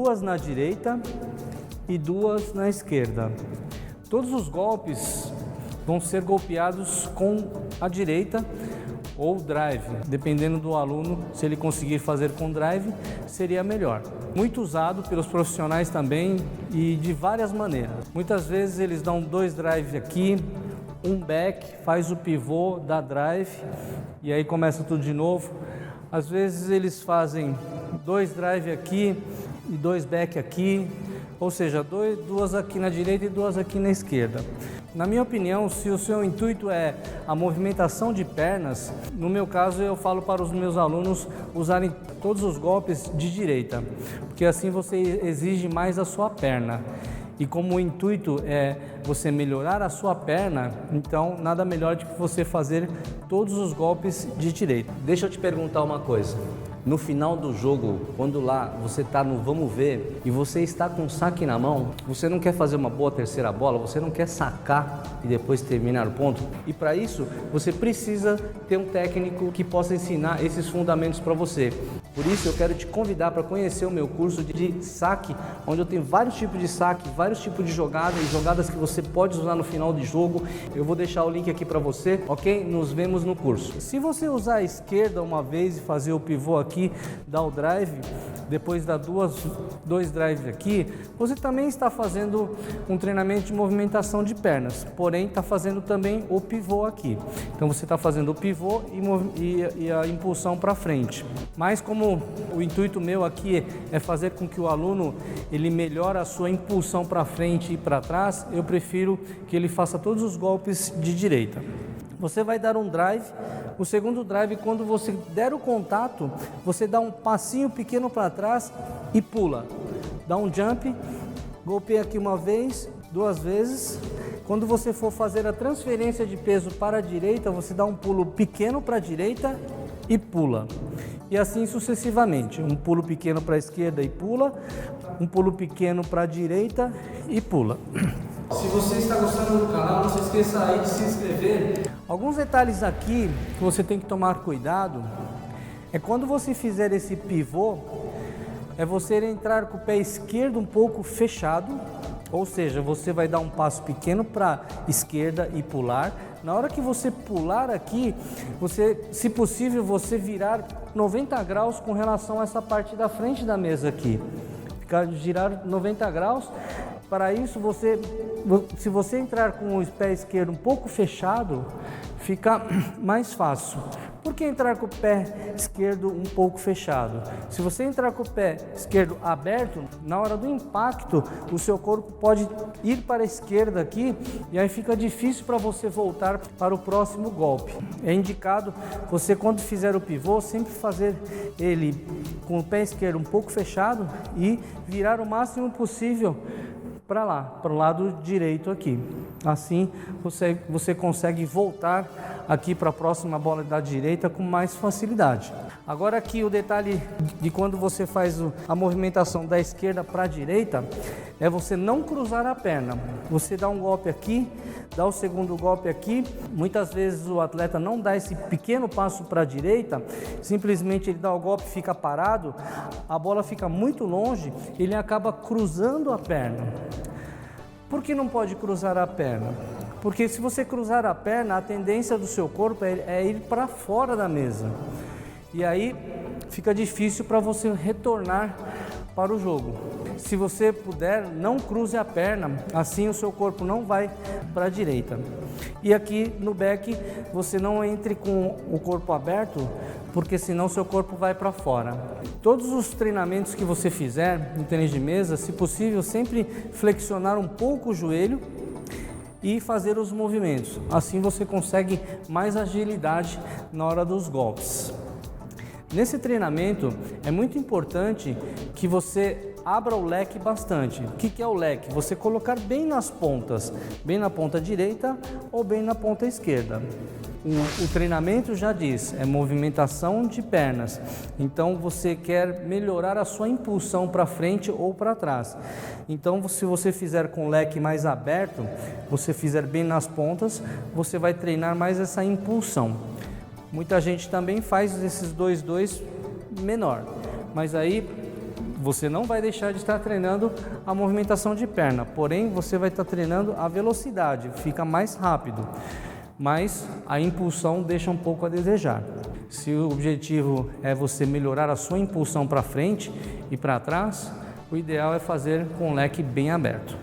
duas na direita e duas na esquerda. Todos os golpes vão ser golpeados com a direita ou drive, dependendo do aluno, se ele conseguir fazer com drive, seria melhor. Muito usado pelos profissionais também e de várias maneiras. Muitas vezes eles dão 2 drive aqui, um back, faz o pivô, dá drive e aí começa tudo de novo. Às vezes eles fazem 2 drive aqui e 2 back aqui, ou seja, 2 aqui na direita e 2 aqui na esquerda. Na minha opinião, se o seu intuito é a movimentação de pernas, no meu caso eu falo para os meus alunos usarem todos os golpes de direita, porque assim você exige mais a sua perna. E como o intuito é você melhorar a sua perna, então nada melhor do que você fazer todos os golpes de direita. Deixa eu te perguntar uma coisa. No final do jogo, quando lá você está no vamos ver e você está com o saque na mão, você não quer fazer uma boa terceira bola, você não quer sacar e depois terminar o ponto. E para isso, você precisa ter um técnico que possa ensinar esses fundamentos para você. Por isso, eu quero te convidar para conhecer o meu curso de saque, onde eu tenho vários tipos de saque, vários tipos de jogadas e jogadas que você pode usar no final de jogo. Eu vou deixar o link aqui para você, ok? Nos vemos no curso. Se você usar a esquerda uma vez e fazer o pivô aqui, dar o drive, depois dar 2 drives aqui, você também está fazendo um treinamento de movimentação de pernas, porém está fazendo também o pivô aqui. Então você está fazendo o pivô e a impulsão para frente. Mas como o intuito meu aqui é fazer com que o aluno ele melhore a sua impulsão para frente e para trás, eu prefiro que ele faça todos os golpes de direita. Você vai dar um drive, o segundo drive, quando você der o contato, você dá um passinho pequeno para trás e pula. Dá um jump, golpeia aqui uma vez, 2 vezes. Quando você for fazer a transferência de peso para a direita, você dá um pulo pequeno para a direita e pula. E assim sucessivamente, um pulo pequeno para a esquerda e pula, um pulo pequeno para a direita e pula. Se você está gostando do canal, não se esqueça aí de se inscrever. Alguns detalhes aqui que você tem que tomar cuidado é quando você fizer esse pivô, é você entrar com o pé esquerdo um pouco fechado, ou seja, você vai dar um passo pequeno para a esquerda e pular. Na hora que você pular aqui, você, se possível, você virar 90 graus com relação a essa parte da frente da mesa aqui. Girar 90 graus. Para isso, se você entrar com o pé esquerdo um pouco fechado, fica mais fácil. Por que entrar com o pé esquerdo um pouco fechado? Se você entrar com o pé esquerdo aberto, na hora do impacto, o seu corpo pode ir para a esquerda aqui e aí fica difícil para você voltar para o próximo golpe. É indicado você, quando fizer o pivô, sempre fazer ele com o pé esquerdo um pouco fechado e virar o máximo possível para lá, para o lado direito aqui. Assim você consegue voltar aqui para a próxima bola da direita com mais facilidade. Agora aqui o detalhe de quando você faz a movimentação da esquerda para a direita é você não cruzar a perna. Você dá um golpe aqui, dá o segundo golpe aqui. Muitas vezes o atleta não dá esse pequeno passo para a direita, simplesmente ele dá o golpe, fica parado, a bola fica muito longe, ele acaba cruzando a perna. Por que não pode cruzar a perna? Porque se você cruzar a perna, a tendência do seu corpo é ir para fora da mesa. E aí fica difícil para você retornar para o jogo. Se você puder, não cruze a perna, assim o seu corpo não vai para a direita. E aqui no back, você não entre com o corpo aberto, porque senão seu corpo vai para fora. Todos os treinamentos que você fizer no tênis de mesa, se possível, sempre flexionar um pouco o joelho e fazer os movimentos. Assim você consegue mais agilidade na hora dos golpes. Nesse treinamento é muito importante que você abra o leque bastante. O que é o leque? Você colocar bem nas pontas, bem na ponta direita ou bem na ponta esquerda. O treinamento já diz, é movimentação de pernas. Então você quer melhorar a sua impulsão para frente ou para trás. Então se você fizer com o leque mais aberto, você fizer bem nas pontas, você vai treinar mais essa impulsão. Muita gente também faz esses 2-2 menor, mas aí Você não vai deixar de estar treinando a movimentação de perna, porém você vai estar treinando a velocidade, fica mais rápido, mas a impulsão deixa um pouco a desejar. Se o objetivo é você melhorar a sua impulsão para frente e para trás, o ideal é fazer com o leque bem aberto.